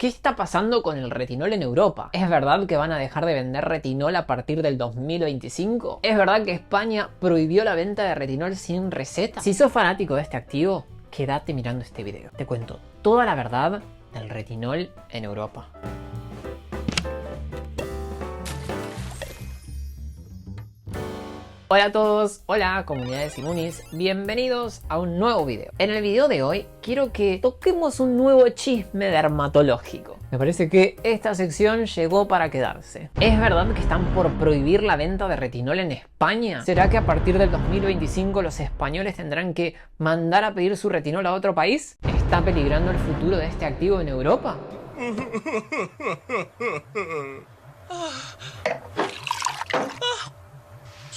¿Qué está pasando con el retinol en Europa? ¿Es verdad que van a dejar de vender retinol a partir del 2025? ¿Es verdad que España prohibió la venta de retinol sin receta? Si sos fanático de este activo, quédate mirando este video. Te cuento toda la verdad del retinol en Europa. Hola a todos, hola comunidad de Simunis, bienvenidos a un nuevo video. En el video de hoy quiero que toquemos un nuevo chisme dermatológico. Me parece que esta sección llegó para quedarse. ¿Es verdad que están por prohibir la venta de retinol en España? ¿Será que a partir del 2025 los españoles tendrán que mandar a pedir su retinol a otro país? ¿Está peligrando el futuro de este activo en Europa?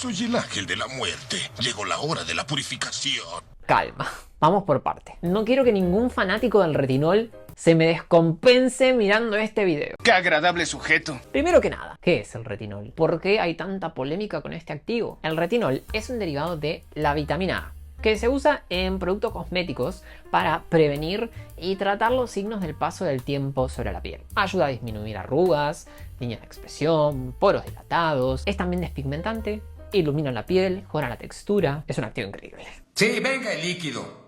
Soy el ángel de la muerte. Llegó la hora de la purificación. Calma, vamos por parte. No quiero que ningún fanático del retinol se me descompense mirando este video. ¡Qué agradable sujeto! Primero que nada, ¿qué es el retinol? ¿Por qué hay tanta polémica con este activo? El retinol es un derivado de la vitamina A, que se usa en productos cosméticos para prevenir y tratar los signos del paso del tiempo sobre la piel. Ayuda a disminuir arrugas, líneas de expresión, poros dilatados, es también despigmentante, ilumina la piel, mejora la textura, es un activo increíble. Sí, venga el líquido.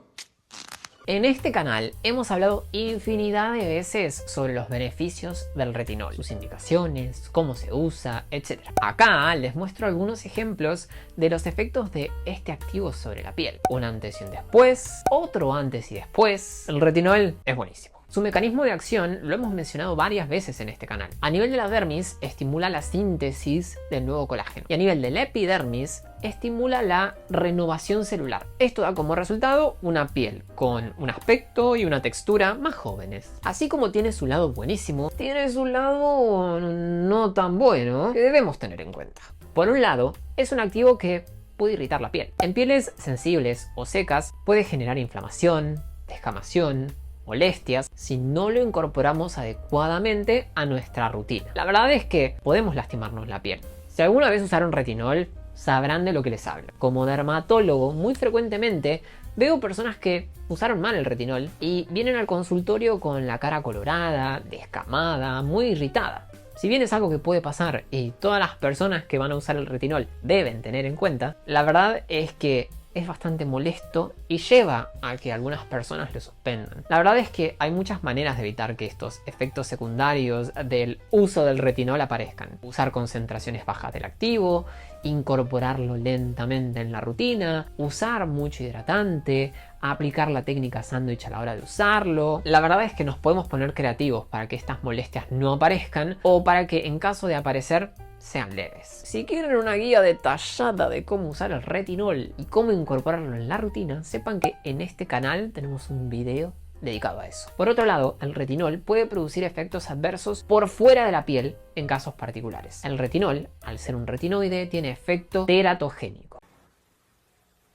En este canal hemos hablado infinidad de veces sobre los beneficios del retinol, sus indicaciones, cómo se usa, etc. Acá les muestro algunos ejemplos de los efectos de este activo sobre la piel. Un antes y un después, otro antes y después. El retinol es buenísimo. Su mecanismo de acción lo hemos mencionado varias veces en este canal. A nivel de la dermis, estimula la síntesis del nuevo colágeno. Y a nivel de la epidermis, estimula la renovación celular. Esto da como resultado una piel con un aspecto y una textura más jóvenes. Así como tiene su lado buenísimo, tiene su lado no tan bueno que debemos tener en cuenta. Por un lado, es un activo que puede irritar la piel. En pieles sensibles o secas puede generar inflamación, descamación, molestias si no lo incorporamos adecuadamente a nuestra rutina. La verdad es que podemos lastimarnos la piel. Si alguna vez usaron retinol, sabrán de lo que les hablo. Como dermatólogo, muy frecuentemente veo personas que usaron mal el retinol y vienen al consultorio con la cara colorada, descamada, muy irritada. Si bien es algo que puede pasar y todas las personas que van a usar el retinol deben tener en cuenta, la verdad es que es bastante molesto y lleva a que algunas personas lo suspendan. La verdad es que hay muchas maneras de evitar que estos efectos secundarios del uso del retinol aparezcan. Usar concentraciones bajas del activo, incorporarlo lentamente en la rutina, usar mucho hidratante, aplicar la técnica sándwich a la hora de usarlo. La verdad es que nos podemos poner creativos para que estas molestias no aparezcan o para que en caso de aparecer sean leves. Si quieren una guía detallada de cómo usar el retinol y cómo incorporarlo en la rutina, sepan que en este canal tenemos un video dedicado a eso. Por otro lado, el retinol puede producir efectos adversos por fuera de la piel en casos particulares. El retinol, al ser un retinoide, tiene efecto teratogénico.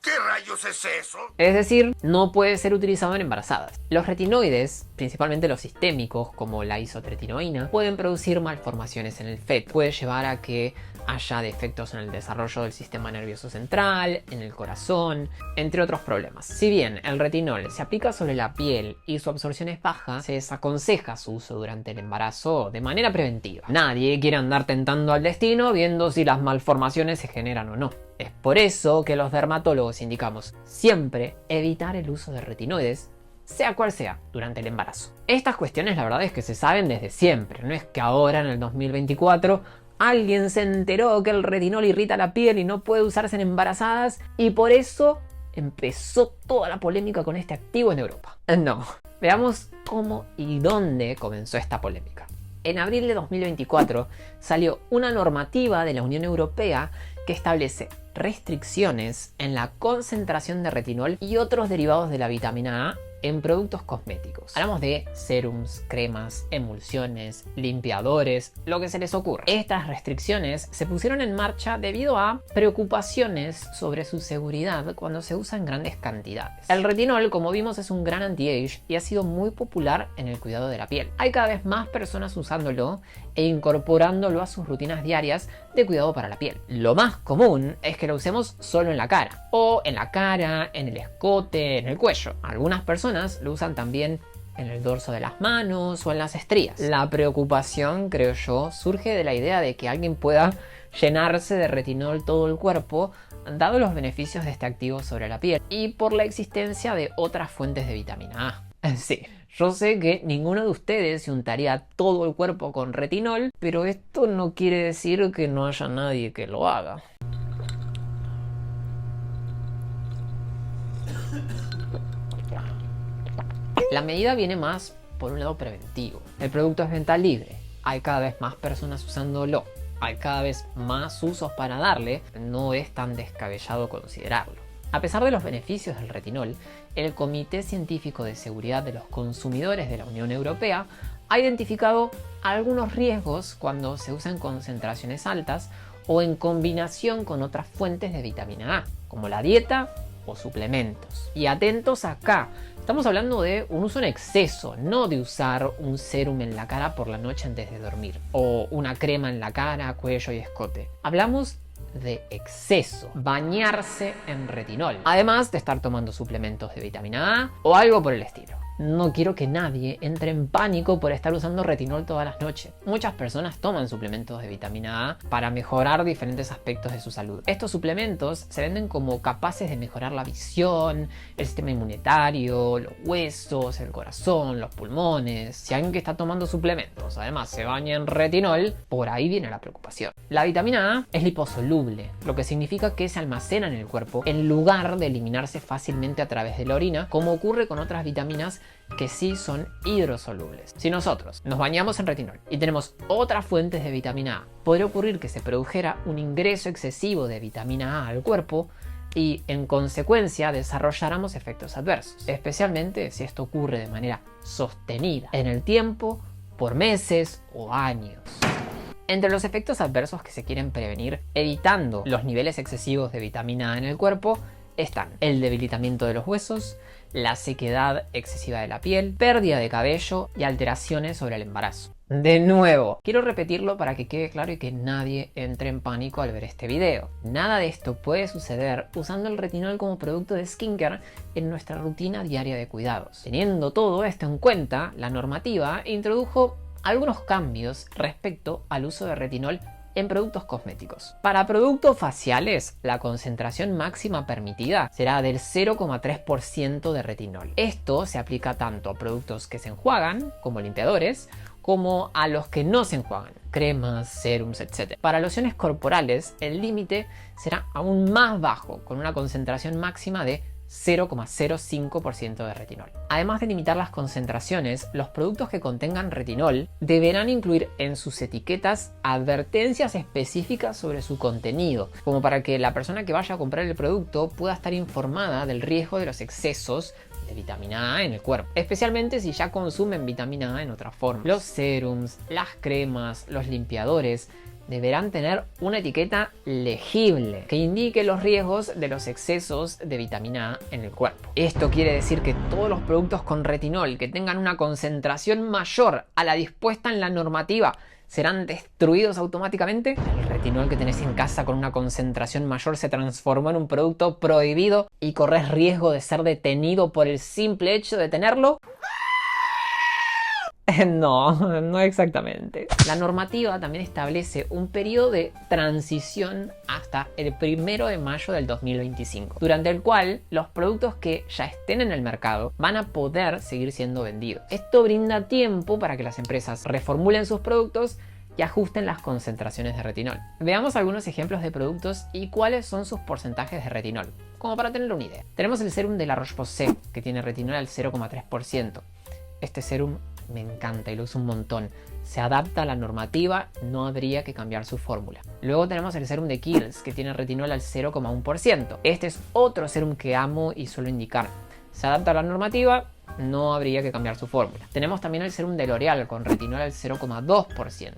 ¿Qué rayos es eso? Es decir, no puede ser utilizado en embarazadas. Los retinoides, principalmente los sistémicos como la isotretinoína, pueden producir malformaciones en el feto. Puede llevar a que haya defectos en el desarrollo del sistema nervioso central, en el corazón, entre otros problemas. Si bien el retinol se aplica sobre la piel y su absorción es baja, se desaconseja su uso durante el embarazo de manera preventiva. Nadie quiere andar tentando al destino viendo si las malformaciones se generan o no. Es por eso que los dermatólogos indicamos siempre evitar el uso de retinoides, sea cual sea, durante el embarazo. Estas cuestiones la verdad es que se saben desde siempre, no es que ahora en el 2024 alguien se enteró que el retinol irrita la piel y no puede usarse en embarazadas y por eso empezó toda la polémica con este activo en Europa. No, veamos cómo y dónde comenzó esta polémica. En abril de 2024 salió una normativa de la Unión Europea que establece restricciones en la concentración de retinol y otros derivados de la vitamina A en productos cosméticos. Hablamos de serums, cremas, emulsiones, limpiadores, lo que se les ocurra. Estas restricciones se pusieron en marcha debido a preocupaciones sobre su seguridad cuando se usa en grandes cantidades. El retinol, como vimos, es un gran anti-age y ha sido muy popular en el cuidado de la piel. Hay cada vez más personas usándolo e incorporándolo a sus rutinas diarias de cuidado para la piel. Lo más común es que lo usemos solo en la cara, en el escote, en el cuello. Algunas personas lo usan también en el dorso de las manos o en las estrías. La preocupación, creo yo, surge de la idea de que alguien pueda llenarse de retinol todo el cuerpo, dado los beneficios de este activo sobre la piel y por la existencia de otras fuentes de vitamina A. Sí, yo sé que ninguno de ustedes se untaría todo el cuerpo con retinol, pero esto no quiere decir que no haya nadie que lo haga. La medida viene más por un lado preventivo. El producto es venta libre, hay cada vez más personas usándolo, hay cada vez más usos para darle, no es tan descabellado considerarlo. A pesar de los beneficios del retinol, el Comité Científico de Seguridad de los Consumidores de la Unión Europea ha identificado algunos riesgos cuando se usa en concentraciones altas o en combinación con otras fuentes de vitamina A, como la dieta o suplementos. Y atentos acá, estamos hablando de un uso en exceso, no de usar un sérum en la cara por la noche antes de dormir, o una crema en la cara, cuello y escote. Hablamos de exceso, bañarse en retinol, además de estar tomando suplementos de vitamina A o algo por el estilo. No quiero que nadie entre en pánico por estar usando retinol todas las noches. Muchas personas toman suplementos de vitamina A para mejorar diferentes aspectos de su salud. Estos suplementos se venden como capaces de mejorar la visión, el sistema inmunitario, los huesos, el corazón, los pulmones. Si alguien que está tomando suplementos además se baña en retinol, por ahí viene la preocupación. La vitamina A es liposoluble, lo que significa que se almacena en el cuerpo en lugar de eliminarse fácilmente a través de la orina, como ocurre con otras vitaminas que sí son hidrosolubles. Si nosotros nos bañamos en retinol y tenemos otras fuentes de vitamina A, podría ocurrir que se produjera un ingreso excesivo de vitamina A al cuerpo y en consecuencia desarrolláramos efectos adversos, especialmente si esto ocurre de manera sostenida en el tiempo, por meses o años. Entre los efectos adversos que se quieren prevenir evitando los niveles excesivos de vitamina A en el cuerpo están el debilitamiento de los huesos, la sequedad excesiva de la piel, pérdida de cabello y alteraciones sobre el embarazo. De nuevo, quiero repetirlo para que quede claro y que nadie entre en pánico al ver este video. Nada de esto puede suceder usando el retinol como producto de skincare en nuestra rutina diaria de cuidados. Teniendo todo esto en cuenta, la normativa introdujo algunos cambios respecto al uso de retinol en productos cosméticos. Para productos faciales, la concentración máxima permitida será del 0,3% de retinol. Esto se aplica tanto a productos que se enjuagan, como limpiadores, como a los que no se enjuagan, cremas, serums, etc. Para lociones corporales, el límite será aún más bajo, con una concentración máxima de 0,05% de retinol. Además de limitar las concentraciones, los productos que contengan retinol deberán incluir en sus etiquetas advertencias específicas sobre su contenido, como para que la persona que vaya a comprar el producto pueda estar informada del riesgo de los excesos de vitamina A en el cuerpo, especialmente si ya consumen vitamina A en otra forma. Los serums, las cremas, los limpiadores deberán tener una etiqueta legible que indique los riesgos de los excesos de vitamina A en el cuerpo. Esto quiere decir que todos los productos con retinol que tengan una concentración mayor a la dispuesta en la normativa serán destruidos automáticamente. El retinol que tenés en casa con una concentración mayor se transformó en un producto prohibido y corres riesgo de ser detenido por el simple hecho de tenerlo. No exactamente. La normativa también establece un periodo de transición hasta el 1 de mayo del 2025, durante el cual los productos que ya estén en el mercado van a poder seguir siendo vendidos. Esto brinda tiempo para que las empresas reformulen sus productos y ajusten las concentraciones de retinol. Veamos algunos ejemplos de productos y cuáles son sus porcentajes de retinol, como para tener una idea. Tenemos el serum de La Roche-Posay, que tiene retinol al 0,3%. Este serum me encanta y lo uso un montón. Se adapta a la normativa, no habría que cambiar su fórmula. Luego tenemos el serum de Kiehl's, que tiene retinol al 0,1%. Este es otro serum que amo y suelo indicar. Se adapta a la normativa, no habría que cambiar su fórmula. Tenemos también el serum de L'Oréal con retinol al 0,2%.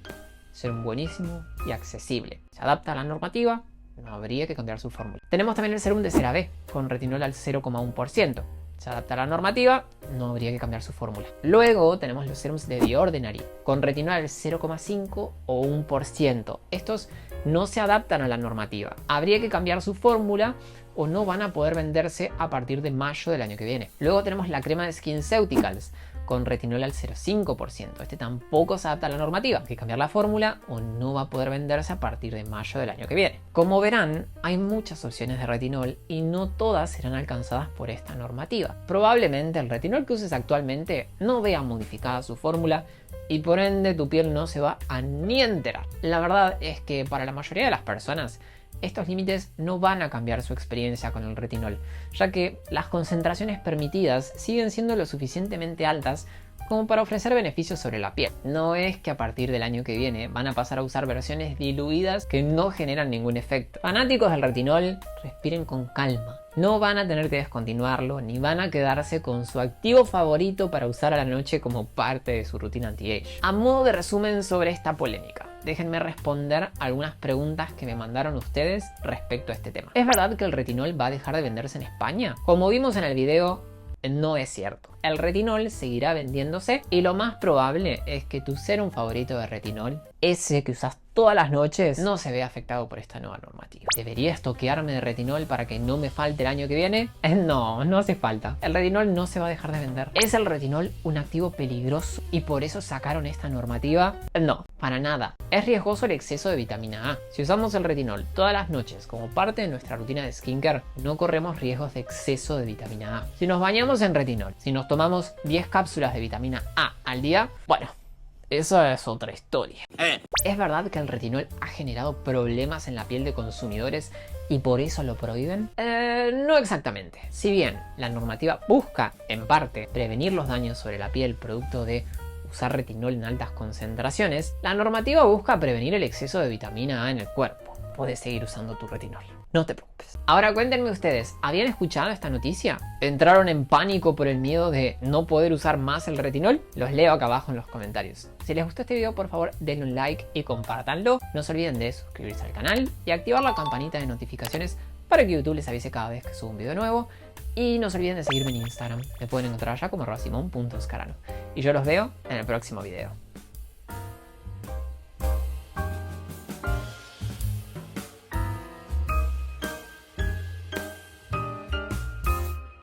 Serum buenísimo y accesible. Se adapta a la normativa, no habría que cambiar su fórmula. Tenemos también el serum de CeraVe con retinol al 0,1%. Se adapta a la normativa, no habría que cambiar su fórmula. Luego tenemos los serums de The Ordinary, con retinol al 0,5 o 1%. Estos no se adaptan a la normativa. Habría que cambiar su fórmula o no van a poder venderse a partir de mayo del año que viene. Luego tenemos la crema de SkinCeuticals, con retinol al 0,5%. Este tampoco se adapta a la normativa. Hay que cambiar la fórmula o no va a poder venderse a partir de mayo del año que viene. Como verán, hay muchas opciones de retinol y no todas serán alcanzadas por esta normativa. Probablemente el retinol que uses actualmente no vea modificada su fórmula y por ende tu piel no se va a ni enterar. La verdad es que para la mayoría de las personas estos límites no van a cambiar su experiencia con el retinol, ya que las concentraciones permitidas siguen siendo lo suficientemente altas como para ofrecer beneficios sobre la piel. No es que a partir del año que viene van a pasar a usar versiones diluidas que no generan ningún efecto. Fanáticos del retinol, respiren con calma. No van a tener que descontinuarlo ni van a quedarse con su activo favorito para usar a la noche como parte de su rutina anti-age. A modo de resumen sobre esta polémica, déjenme responder algunas preguntas que me mandaron ustedes respecto a este tema. ¿Es verdad que el retinol va a dejar de venderse en España? Como vimos en el video, no es cierto. El retinol seguirá vendiéndose y lo más probable es que tu serum favorito de retinol, ese que usas todas las noches, no se vea afectado por esta nueva normativa. ¿Debería estoquearme de retinol para que no me falte el año que viene? No, no hace falta. El retinol no se va a dejar de vender. ¿Es el retinol un activo peligroso y por eso sacaron esta normativa? No, para nada. Es riesgoso el exceso de vitamina A. Si usamos el retinol todas las noches como parte de nuestra rutina de skincare, no corremos riesgos de exceso de vitamina A. Si nos bañamos en retinol, si nos tomamos 10 cápsulas de vitamina A al día, bueno, eso es otra historia. ¿Es verdad que el retinol ha generado problemas en la piel de consumidores y por eso lo prohíben? No exactamente. Si bien la normativa busca, en parte, prevenir los daños sobre la piel producto de usar retinol en altas concentraciones, la normativa busca prevenir el exceso de vitamina A en el cuerpo. Puedes seguir usando tu retinol. No te preocupes. Ahora cuéntenme ustedes, ¿habían escuchado esta noticia? ¿Entraron en pánico por el miedo de no poder usar más el retinol? Los leo acá abajo en los comentarios. Si les gustó este video, por favor denle un like y compártanlo. No se olviden de suscribirse al canal y activar la campanita de notificaciones para que YouTube les avise cada vez que subo un video nuevo. Y no se olviden de seguirme en Instagram. Me pueden encontrar allá como @simon.scarano. Y yo los veo en el próximo video.